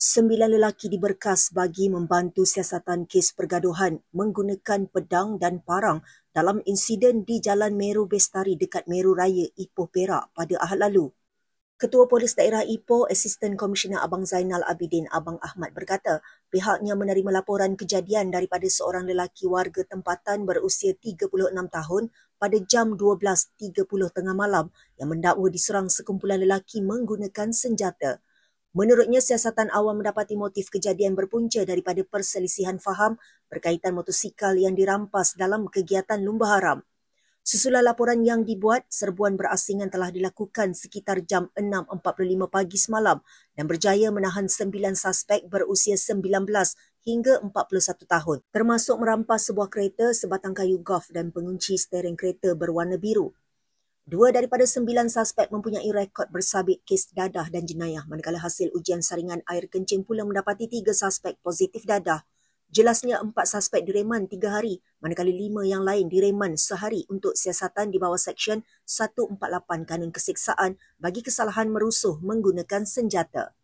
9 lelaki diberkas bagi membantu siasatan kes pergaduhan menggunakan pedang dan parang dalam insiden di Jalan Meru Bestari dekat Meru Raya, Ipoh, Perak pada Ahad lalu. Ketua Polis Daerah Ipoh, Asisten Komisioner Abang Zainal Abidin Abang Ahmad berkata, pihaknya menerima laporan kejadian daripada seorang lelaki warga tempatan berusia 36 tahun pada jam 12.30 tengah malam yang mendakwa diserang sekumpulan lelaki menggunakan senjata. Menurutnya, siasatan awam mendapati motif kejadian berpunca daripada perselisihan faham berkaitan motosikal yang dirampas dalam kegiatan lumba haram. Susulan laporan yang dibuat, serbuan berasingan telah dilakukan sekitar jam 6.45 pagi semalam dan berjaya menahan 9 suspek berusia 19 hingga 41 tahun, termasuk merampas sebuah kereta, sebatang kayu golf dan pengunci steering kereta berwarna biru. 2 daripada 9 suspek mempunyai rekod bersabit kes dadah dan jenayah, manakala hasil ujian saringan air kencing pula mendapati 3 suspek positif dadah. Jelasnya 4 suspek direman 3 hari, manakala 5 yang lain direman sehari untuk siasatan di bawah Seksyen 148 Kanun Keseksaan bagi kesalahan merusuh menggunakan senjata.